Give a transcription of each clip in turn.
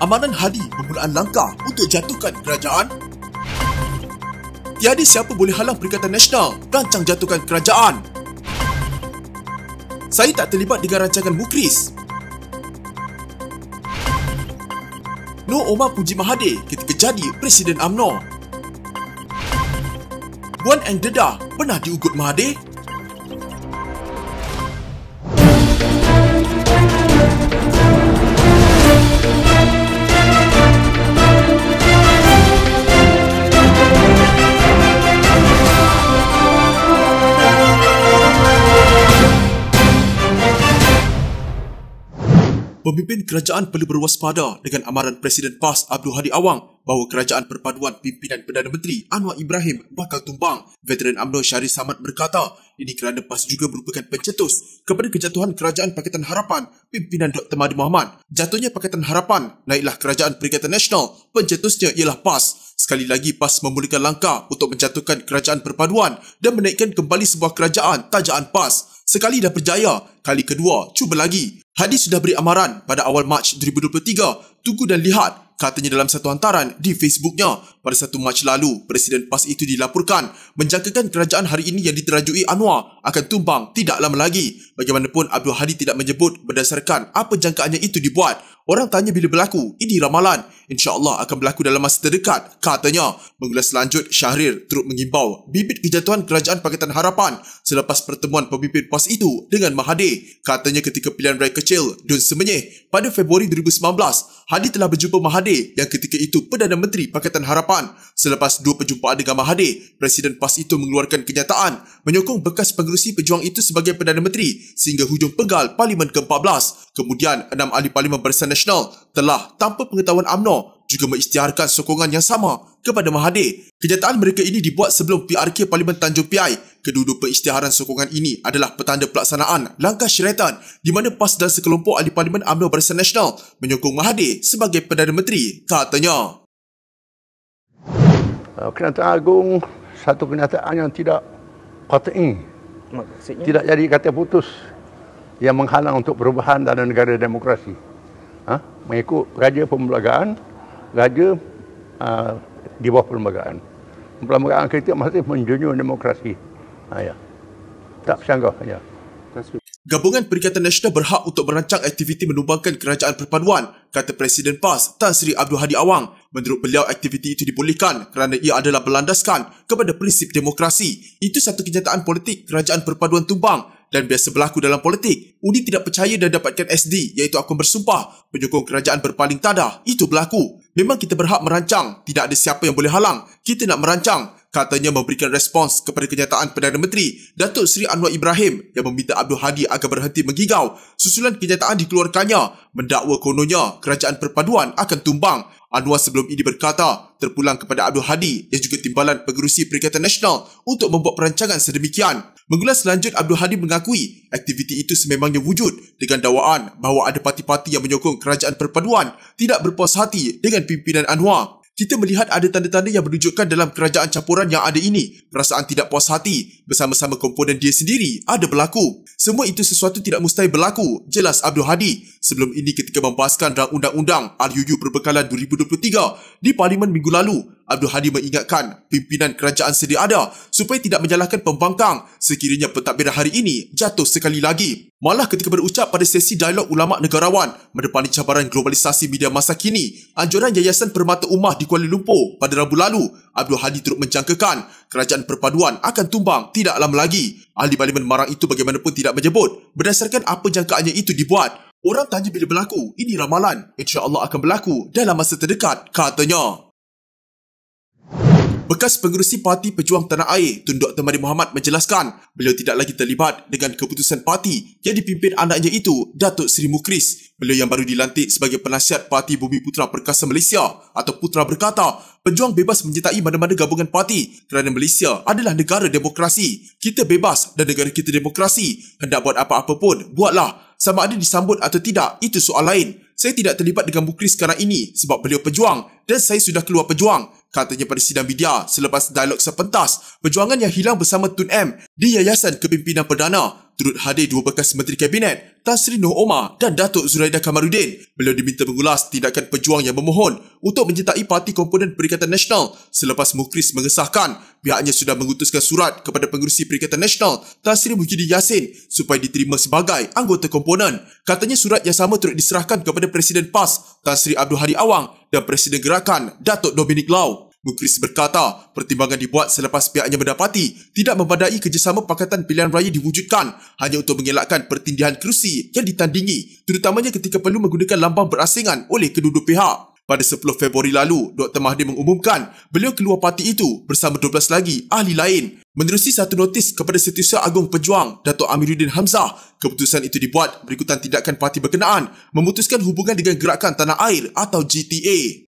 Amaran Hadi permulaan langkah untuk jatuhkan kerajaan? Tiada siapa boleh halang Perikatan Nasional rancang jatuhkan kerajaan. Saya tak terlibat dengan rancangan Mukris. Nur Omar puji Mahathir ketika jadi Presiden UMNO. Puan Eng Dedah pernah diugut Mahathir? Pemimpin kerajaan perlu berwaspada dengan amaran Presiden PAS Abdul Hadi Awang bahawa kerajaan perpaduan pimpinan Perdana Menteri Anwar Ibrahim bakal tumbang. Veteran UMNO Syahrir Samad berkata, ini kerana PAS juga merupakan pencetus kepada kejatuhan Kerajaan Pakatan Harapan pimpinan Dr. Mahathir Mohamad. Jatuhnya Pakatan Harapan, naiklah Kerajaan Perikatan Nasional, pencetusnya ialah PAS. Sekali lagi PAS memulakan langkah untuk menjatuhkan kerajaan perpaduan dan menaikkan kembali sebuah kerajaan tajaan PAS. Sekali dah berjaya, kali kedua, cuba lagi. Hadi sudah beri amaran pada awal Mac 2023, tunggu dan lihat, katanya dalam satu hantaran di Facebooknya. Pada 1 Mac lalu, Presiden PAS itu dilaporkan menjangkakan kerajaan hari ini yang diterajui Anwar akan tumbang tidak lama lagi. Bagaimanapun, Abdul Hadi tidak menyebut berdasarkan apa jangkaannya itu dibuat. Orang tanya bila berlaku, ini ramalan. InsyaAllah akan berlaku dalam masa terdekat, katanya. Mengulas selanjut, Syahrir turut mengimbau bibit kejatuhan Kerajaan Pakatan Harapan selepas pertemuan pemimpin PAS itu dengan Mahathir. Katanya ketika pilihan raya kecil Dun Semenyih pada Februari 2019, Hadi telah berjumpa Mahathir yang ketika itu Perdana Menteri Pakatan Harapan. Selepas 2 perjumpaan dengan Mahathir, Presiden PAS itu mengeluarkan kenyataan menyokong bekas pengerusi pejuang itu sebagai Perdana Menteri sehingga hujung penggal Parlimen ke-14. Kemudian, 6 ahli Parlimen Barisan Nasional telah tanpa pengetahuan UMNO juga mengisytiharkan sokongan yang sama kepada Mahathir. Kenyataan mereka ini dibuat sebelum PRK Parlimen Tanjung Piai. Kedua-dua pengisytiharan sokongan ini adalah petanda pelaksanaan langkah syariatan di mana PAS dan sekelompok ahli Parlimen UMNO Barisan Nasional menyokong Mahathir sebagai Perdana Menteri, katanya. Kenyataan Agung satu kenyataan yang tidak qat'i, tidak jadi kata putus yang menghalang untuk perubahan dalam negara demokrasi. Mengikut raja perlembagaan, raja di bawah perlembagaan. Perlembagaan kita masih menjunjung demokrasi. Ya. Tak bercanggah. Ya. Gabungan Perikatan Nasional berhak untuk merancang aktiviti menumbangkan kerajaan perpaduan, kata Presiden PAS Tan Sri Abdul Hadi Awang. Menurut beliau, aktiviti itu dibolehkan kerana ia adalah berlandaskan kepada prinsip demokrasi. Itu satu kenyataan politik kerajaan perpaduan tumbang dan biasa berlaku dalam politik. Undi tidak percaya dan dapatkan SD, iaitu akun bersumpah penyokong kerajaan berpaling tadah. Itu berlaku. Memang kita berhak merancang. Tidak ada siapa yang boleh halang. Kita nak merancang. Katanya memberikan respons kepada kenyataan Perdana Menteri Datuk Seri Anwar Ibrahim yang meminta Abdul Hadi agar berhenti menggigau susulan kenyataan dikeluarkannya mendakwa kononnya kerajaan perpaduan akan tumbang. Anwar sebelum ini berkata terpulang kepada Abdul Hadi yang juga timbalan pengerusi Perikatan Nasional untuk membuat perancangan sedemikian. Mengulas selanjut, Abdul Hadi mengakui aktiviti itu sememangnya wujud dengan dakwaan bahawa ada parti-parti yang menyokong kerajaan perpaduan tidak berpuas hati dengan pimpinan Anwar. Kita melihat ada tanda-tanda yang menunjukkan dalam kerajaan campuran yang ada ini, perasaan tidak puas hati bersama-sama komponen dia sendiri ada berlaku. Semua itu sesuatu tidak mustahil berlaku, jelas Abdul Hadi. Sebelum ini ketika membahaskan rang undang-undang RUU Perbekalan 2023 di Parlimen minggu lalu, Abdul Hadi mengingatkan pimpinan kerajaan sedia ada supaya tidak menyalahkan pembangkang sekiranya pentadbiran hari ini jatuh sekali lagi. Malah ketika berucap pada sesi dialog ulama negarawan mendepani cabaran globalisasi media masa kini, anjuran Yayasan Permata Ummah di Kuala Lumpur pada Rabu lalu, Abdul Hadi turut menjangkakan kerajaan perpaduan akan tumbang tidak lama lagi. Ahli Parlimen Marang itu bagaimanapun tidak menyebut berdasarkan apa jangkaannya itu dibuat. Orang tanya bila berlaku, ini ramalan. InsyaAllah akan berlaku dalam masa terdekat, katanya. Bekas pengerusi Parti Pejuang Tanah Air Tun Dr. Mahathir Mohamad menjelaskan beliau tidak lagi terlibat dengan keputusan parti yang dipimpin anaknya itu, Datuk Seri Mukris. Beliau yang baru dilantik sebagai penasihat Parti Bumi Putera Perkasa Malaysia atau Putra berkata, pejuang bebas menyertai mana-mana gabungan parti kerana Malaysia adalah negara demokrasi. Kita bebas dan negara kita demokrasi. Hendak buat apa-apa pun, buatlah. Sama ada disambut atau tidak, itu soal lain. Saya tidak terlibat dengan Mukris sekarang ini sebab beliau pejuang dan saya sudah keluar pejuang, katanya pada sidang media selepas dialog sepentas perjuangan yang hilang bersama Tun M di Yayasan Kepimpinan Perdana. Turut hadir dua bekas Menteri Kabinet, Tan Sri Noh Omar dan Datuk Zuraidah Kamaruddin. Beliau diminta mengulas tindakan pejuang yang memohon untuk menyertai Parti Komponen Perikatan Nasional selepas Mukris mengesahkan pihaknya sudah mengutuskan surat kepada Pengerusi Perikatan Nasional Tan Sri Muhyiddin Yassin supaya diterima sebagai anggota komponen. Katanya surat yang sama turut diserahkan kepada Presiden PAS Tan Sri Abdul Hadi Awang dan Presiden Gerakan Datuk Dominic Lau. Mukris berkata, pertimbangan dibuat selepas pihaknya mendapati tidak memadai kerjasama Pakatan Pilihan Raya diwujudkan hanya untuk mengelakkan pertindihan kerusi yang ditandingi, terutamanya ketika perlu menggunakan lambang berasingan oleh kedua-dua pihak. Pada 10 Februari lalu, Dr. Mahathir mengumumkan beliau keluar parti itu bersama 12 lagi ahli lain. Menerusi satu notis kepada Setiausaha Agung Pejuang, Datuk Amiruddin Hamzah, keputusan itu dibuat berikutan tindakan parti berkenaan memutuskan hubungan dengan Gerakan Tanah Air atau GTA.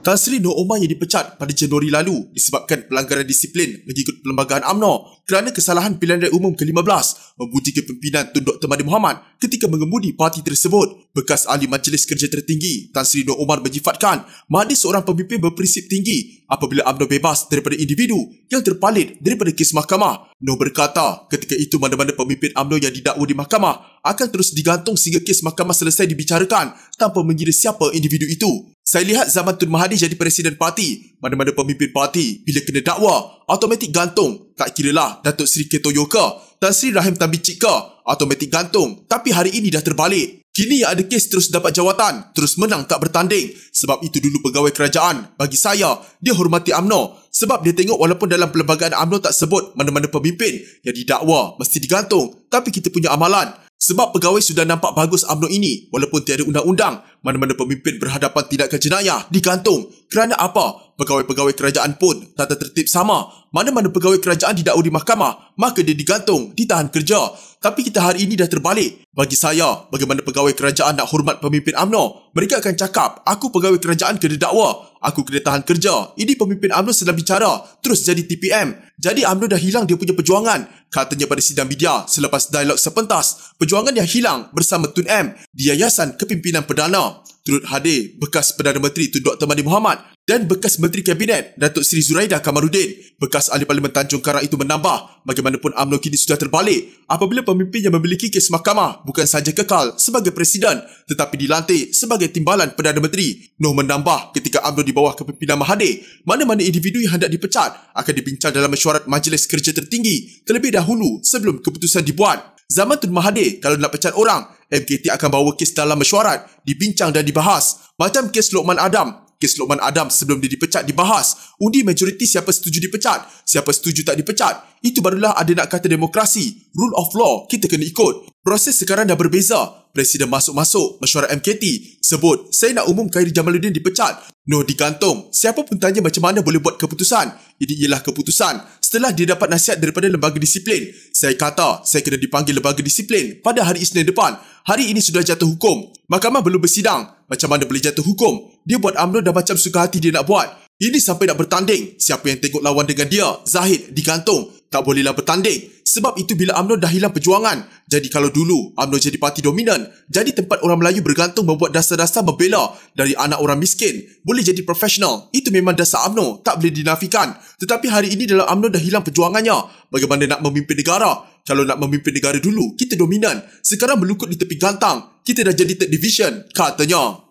Tan Sri Noh Omar yang dipecat pada Januari lalu disebabkan pelanggaran disiplin mengikut Perlembagaan UMNO kerana kesalahan pilihan raya umum ke-15 memuji kepimpinan Tun Dr. Mahathir Mohamad ketika mengemudi parti tersebut. Bekas ahli Majlis Kerja Tertinggi Tan Sri Noh Omar menyifatkan Mahathir seorang pemimpin berprinsip tinggi apabila UMNO bebas daripada individu yang terpalit daripada kes mahkamah. Noh berkata ketika itu mana-mana pemimpin UMNO yang didakwa di mahkamah akan terus digantung sehingga kes mahkamah selesai dibicarakan tanpa mengira siapa individu itu. Saya lihat zaman Tun Mahathir jadi presiden parti, mana-mana pemimpin parti bila kena dakwa, automatik gantung. Tak kiralah Datuk Seri Ketoyoka, Tan Sri Rahim Tambicika, automatik gantung. Tapi hari ini dah terbalik. Kini yang ada kes terus dapat jawatan, terus menang tak bertanding. Sebab itu dulu pegawai kerajaan. Bagi saya, dia hormati UMNO. Sebab dia tengok walaupun dalam Perlembagaan UMNO tak sebut mana-mana pemimpin yang didakwa mesti digantung. Tapi kita punya amalan. Sebab pegawai sudah nampak bagus UMNO ini, walaupun tiada undang-undang, mana-mana pemimpin berhadapan tindakan jenayah digantung. Kerana apa? Pegawai-pegawai kerajaan pun tata tertib sama. Mana-mana pegawai kerajaan didakwa di mahkamah, maka dia digantung, ditahan kerja. Tapi kita hari ini dah terbalik. Bagi saya, bagaimana pegawai kerajaan nak hormat pemimpin UMNO? Mereka akan cakap, aku pegawai kerajaan kena dakwa, aku kena tahan kerja. Ini pemimpin UMNO sedang bicara, terus jadi TPM. Jadi UMNO dah hilang dia punya perjuangan. Katanya pada sidang media selepas dialog sepentas, perjuangan yang hilang bersama Tun M di Yayasan Kepimpinan Perdana. Turut hadir bekas Perdana Menteri Tun Dr. Mahathir Mohamad dan bekas Menteri Kabinet Datuk Seri Zuraidah Kamaruddin. Bekas Ahli Parlimen Tanjung Karang itu menambah, bagaimanapun UMNO kini sudah terbalik apabila pemimpin yang memiliki kes mahkamah bukan sahaja kekal sebagai presiden tetapi dilantik sebagai timbalan Perdana Menteri. Noh menambah ketika UMNO di bawah kepimpinan Mahathir, mana-mana individu yang hendak dipecat akan dibincang dalam mesyuarat Majlis Kerja Tertinggi terlebih dahulu sebelum keputusan dibuat. Zaman Tun Mahathir, kalau nak pecat orang, MKT akan bawa kes dalam mesyuarat, dibincang dan dibahas. Macam kes Lokman Adam. Kes Lokman Adam sebelum dia dipecat dibahas. Undi majoriti siapa setuju dipecat, siapa setuju tak dipecat. Itu barulah ada nak kata demokrasi. Rule of law, kita kena ikut. Proses sekarang dah berbeza. Presiden masuk-masuk, mesyuarat MKT. Sebut, saya nak umum Khairi Jamaluddin dipecat. Noh digantung. Siapa pun tanya macam mana boleh buat keputusan. Ini ialah keputusan. Setelah dia dapat nasihat daripada lembaga disiplin. Saya kata, saya kena dipanggil lembaga disiplin pada hari Isnin depan. Hari ini sudah jatuh hukum. Mahkamah belum bersidang. Macam mana boleh jatuh hukum? Dia buat UMNO dah macam suka hati dia nak buat. Ini sampai nak bertanding. Siapa yang tengok lawan dengan dia, Zahid, digantung. Tak bolehlah bertanding. Sebab itu bila UMNO dah hilang perjuangan. Jadi kalau dulu UMNO jadi parti dominan, jadi tempat orang Melayu bergantung membuat dasar-dasar membela dari anak orang miskin, boleh jadi profesional. Itu memang dasar UMNO, tak boleh dinafikan. Tetapi hari ini dalam UMNO dah hilang perjuangannya. Bagaimana nak memimpin negara? Kalau nak memimpin negara dulu, kita dominan. Sekarang melukut di tepi gantang. Kita dah jadi third division, katanya.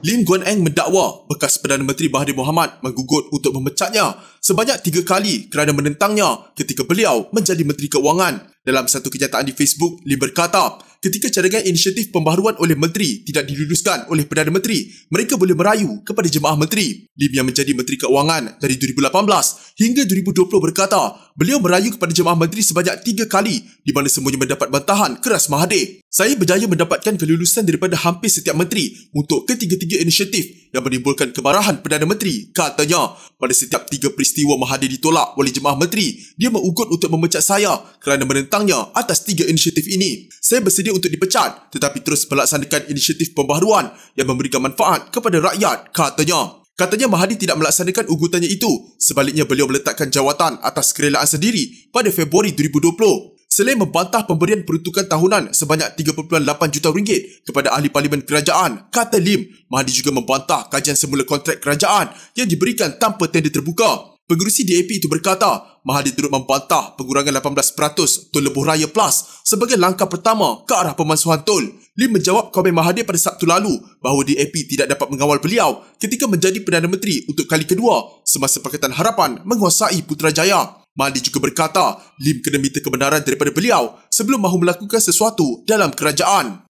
Lim Guan Eng mendakwa bekas Perdana Menteri Mahathir Mohamad menggugut untuk memecatnya sebanyak 3 kali kerana menentangnya ketika beliau menjadi Menteri Keuangan. Dalam satu kenyataan di Facebook, Lim berkata, ketika cadangan inisiatif pembaharuan oleh Menteri tidak diluluskan oleh Perdana Menteri, mereka boleh merayu kepada jemaah Menteri. Lim yang menjadi Menteri Keuangan dari 2018 hingga 2020 berkata, beliau merayu kepada jemaah Menteri sebanyak 3 kali di mana semuanya mendapat bantahan keras Mahathir. Saya berjaya mendapatkan kelulusan daripada hampir setiap menteri untuk ketiga-tiga inisiatif yang menimbulkan kemarahan Perdana Menteri, katanya. Pada setiap 3 peristiwa Mahathir ditolak oleh jemaah menteri, dia mengugut untuk memecat saya kerana menentangnya atas 3 inisiatif ini. Saya bersedia untuk dipecat tetapi terus melaksanakan inisiatif pembaharuan yang memberikan manfaat kepada rakyat, katanya. Katanya Mahathir tidak melaksanakan ugutannya itu. Sebaliknya beliau meletakkan jawatan atas kerelaan sendiri pada Februari 2020. Selain membantah pemberian peruntukan tahunan sebanyak 3.8 juta ringgit kepada ahli parlimen kerajaan, kata Lim, Mahathir juga membantah kajian semula kontrak kerajaan yang diberikan tanpa tender terbuka. Pengerusi DAP itu berkata, Mahathir turut membantah pengurangan 18% Tol Lebuh Raya Plus sebagai langkah pertama ke arah pemansuhan tol. Lim menjawab komen Mahathir pada Sabtu lalu bahawa DAP tidak dapat mengawal beliau ketika menjadi Perdana Menteri untuk kali kedua semasa Pakatan Harapan menguasai Putrajaya. Mahathir juga berkata, Lim kena minta kebenaran daripada beliau sebelum mahu melakukan sesuatu dalam kerajaan.